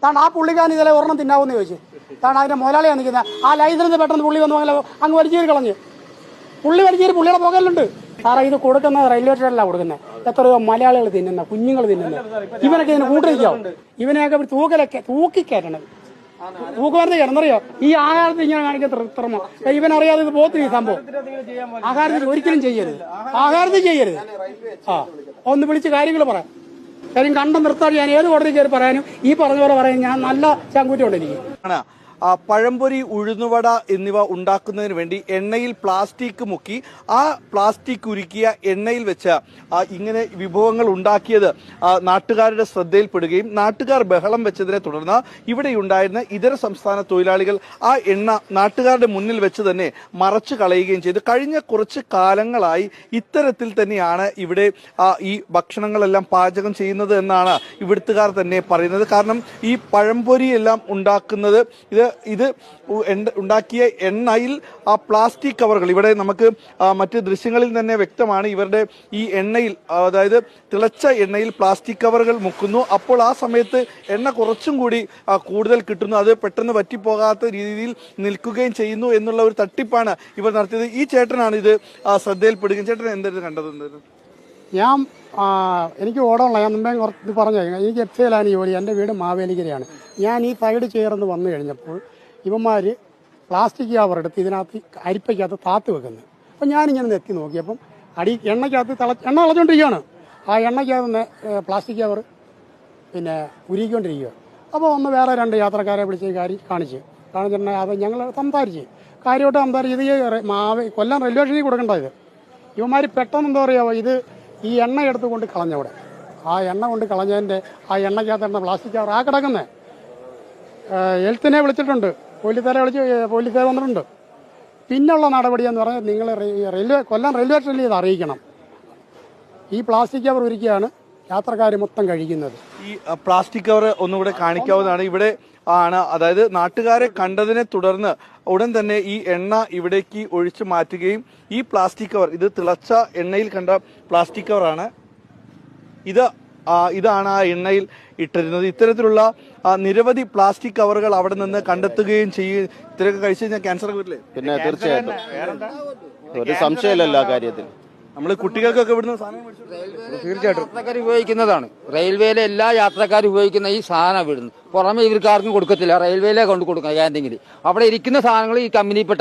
കാരണം ആ പുള്ളിക്കാരൻ ഇതിലെ ഒരെണ്ണം തിന്നാവെന്ന് ചോദിച്ചു. കാരണം അതിന്റെ മുതലാളിയാണ് നിൽക്കുന്നത്. ആ ലൈസൻസ് പെട്ടെന്ന് പുള്ളി വന്നു അങ്ങ് വലിച്ചേരി കളഞ്ഞ്. പുള്ളി വലിച്ചേരി പുള്ളിയുടെ പോകലുണ്ട്. സാറേ ഇത് കൊടുക്കുന്നത് റെയിൽവേ സ്റ്റേഷനിലാണ് കൊടുക്കുന്നത്. എത്രയോ മലയാളികൾ തിന്നുന്ന, കുഞ്ഞുങ്ങൾ തിന്നുന്ന. ഇവനൊക്കെ ഇതിന് കൂട്ടിരിക്കാവും. ഇവനെയൊക്കെ തൂക്കിക്കയറ്റണം. തൂക്കുമരുന്ന് എന്നറിയോ ഈ ആഹാരത്തിൽ ഇങ്ങനെ കാണിക്കുന്ന കൃത്രിമം. ഇവനറിയാതെ ഇത് പോത്തിന് ഈ സംഭവം. ആഹാരത്തിൽ ഒരിക്കലും ചെയ്യരുത്, ആഹാരത്തിൽ ചെയ്യരുത്. ഒന്ന് വിളിച്ച് കാര്യങ്ങൾ പറയാം. കാര്യം കണ്ടം നിർത്താൻ ഞാൻ ഏത് കോടതി കയറി പറയാനും ഈ പറഞ്ഞ പോലെ പറയാൻ ഞാൻ നല്ല ചങ്കൂറ്റുണ്ട് എനിക്ക്. പഴംപൊരി, ഉഴുന്നുവട എന്നിവ ഉണ്ടാക്കുന്നതിന് വേണ്ടി എണ്ണയിൽ പ്ലാസ്റ്റിക് മുക്കി ആ പ്ലാസ്റ്റിക് ഉരുക്കിയ എണ്ണയിൽ വെച്ച് ഇങ്ങനെ വിഭവങ്ങൾ ഉണ്ടാക്കിയത് നാട്ടുകാരുടെ ശ്രദ്ധയിൽപ്പെടുകയും നാട്ടുകാർ ബഹളം വെച്ചതിനെ തുടർന്ന് ഇവിടെയുണ്ടായിരുന്ന ഇതര സംസ്ഥാന തൊഴിലാളികൾ ആ എണ്ണ നാട്ടുകാരുടെ മുന്നിൽ വെച്ച് തന്നെ മറച്ചു കളയുകയും ചെയ്തു. കഴിഞ്ഞ കുറച്ച് കാലങ്ങളായി ഇത്തരത്തിൽ തന്നെയാണ് ഇവിടെ ഈ ഭക്ഷണങ്ങളെല്ലാം പാചകം ചെയ്യുന്നത് എന്നാണ് ഇവിടുത്തുകാർ തന്നെ പറയുന്നത്. കാരണം ഈ പഴംപൊരി എല്ലാം ഉണ്ടാക്കുന്നത് ഇത് ഉണ്ടാക്കിയ എണ്ണയിൽ ആ പ്ലാസ്റ്റിക് കവറുകൾ, ഇവിടെ നമുക്ക് മറ്റ് ദൃശ്യങ്ങളിൽ തന്നെ വ്യക്തമാണ്, ഇവരുടെ ഈ എണ്ണയിൽ, അതായത് തിളച്ച എണ്ണയിൽ പ്ലാസ്റ്റിക് കവറുകൾ മുക്കുന്നു. അപ്പോൾ ആ സമയത്ത് എണ്ണ കുറച്ചും കൂടി കൂടുതൽ കിട്ടുന്നു. അത് പെട്ടെന്ന് വറ്റിപ്പോകാത്ത രീതിയിൽ നിൽക്കുകയും ചെയ്യുന്നു എന്നുള്ള ഒരു തട്ടിപ്പാണ് ഇവർ നടത്തിയത്. ഈ ചേട്ടനാണ് ഇത് ശ്രദ്ധയിൽപ്പെടുകയും. ചേട്ടൻ എന്തായിരുന്നു കണ്ടത്? എനിക്ക് ഓടമുള്ള ഞാൻ മുമ്പേ കുറച്ച് പറഞ്ഞു. എനിക്ക് എഫ്സിയിലാണ് ജോലി. എൻ്റെ വീട് മാവേലിക്കരയാണ്. ഞാൻ ഈ സൈഡ് ചേർന്ന് വന്നു കഴിഞ്ഞപ്പോൾ ഇവന്മാർ പ്ലാസ്റ്റിക് കവർ എടുത്ത് ഇതിനകത്ത് അരിപ്പയ്ക്കകത്ത് താത്ത് വെക്കുന്നത്. അപ്പം ഞാനിങ്ങനെ നെത്തി നോക്കിയപ്പം എണ്ണയ്ക്കകത്ത് എണ്ണ തിളച്ചുകൊണ്ടിരിക്കുകയാണ്. ആ എണ്ണയ്ക്കകത്ത് പ്ലാസ്റ്റിക് കവർ ഉരുക്കിക്കൊണ്ടിരിക്കുക. അപ്പോൾ ഒന്ന് വേറെ 2 യാത്രക്കാരെ വിളിച്ച് കാണിച്ചിട്ടുണ്ടെങ്കിൽ അത് ഞങ്ങൾ സംസാരിച്ച് കാര്യമായിട്ട് സംസാരിച്ച് ഇത് കൊല്ലം റെയിൽവേ സ്റ്റേഷനിൽ കൊടുക്കേണ്ട ഇത്. ഇവന്മാർ പെട്ടെന്ന് എന്താ പറയുക, ഇത് ഈ എണ്ണ എടുത്തുകൊണ്ട് കളഞ്ഞവിടെ. ആ എണ്ണ കൊണ്ട് കളഞ്ഞതിൻ്റെ ആ എണ്ണയ്ക്കകത്ത് പ്ലാസ്റ്റിക് കവർ ആ കിടക്കുന്നത്. ഹെൽത്തിനെ വിളിച്ചിട്ടുണ്ട്, പോലീസുകാരെ വന്നിട്ടുണ്ട്. പിന്നുള്ള നടപടിയെന്ന് പറഞ്ഞാൽ നിങ്ങൾ കൊല്ലം റെയിൽവേ സ്റ്റേഷനിൽ ഇത് അറിയിക്കണം. ഈ പ്ലാസ്റ്റിക് കവർ ഒരുക്കിയാണ് യാത്രക്കാർ മൊത്തം കഴിക്കുന്നത്. ഈ പ്ലാസ്റ്റിക് കവർ ഒന്നുകൂടെ കാണിക്കാവുന്നതാണ്. ഇവിടെ ആണ്, അതായത് നാട്ടുകാരെ കണ്ടതിനെ തുടർന്ന് ഉടൻ തന്നെ ഈ എണ്ണ ഇവിടേക്ക് ഒഴിച്ചു മാറ്റുകയും ഈ പ്ലാസ്റ്റിക് കവർ, ഇത് തിളച്ച എണ്ണയിൽ കണ്ട പ്ലാസ്റ്റിക് കവറാണ്, ഇതാണ് ആ എണ്ണയിൽ ഇട്ടിരുന്നത്. ഇത്തരത്തിലുള്ള നിരവധി പ്ലാസ്റ്റിക് കവറുകൾ അവിടെ നിന്ന് കണ്ടെത്തുകയും ചെയ്യും. ഇത്രയൊക്കെ കഴിച്ചു കഴിഞ്ഞാൽ ക്യാൻസർ വരില്ലേ? പിന്നെ തീർച്ചയായിട്ടും ഒരു സംശയമില്ലല്ലോ ആ കാര്യത്തിൽ. നമ്മൾ കുട്ടികൾക്കൊക്കെ ഇവിടുന്ന് തീർച്ചയായിട്ടും യാത്രക്കാർ ഉപയോഗിക്കുന്നതാണ്. റെയിൽവേയിലെ എല്ലാ യാത്രക്കാരും ഉപയോഗിക്കുന്ന ഈ സാധനം ഇവിടുന്ന് പുറമെ ഇവർക്കാർക്കും കൊടുക്കത്തില്ല. റെയിൽവേയിലെ കൊണ്ട് കൊടുക്കുക. ക്യാൻറ്റീനിൽ അവിടെ ഇരിക്കുന്ന സാധനങ്ങൾ ഈ കമ്പനിയിൽപ്പെട്ട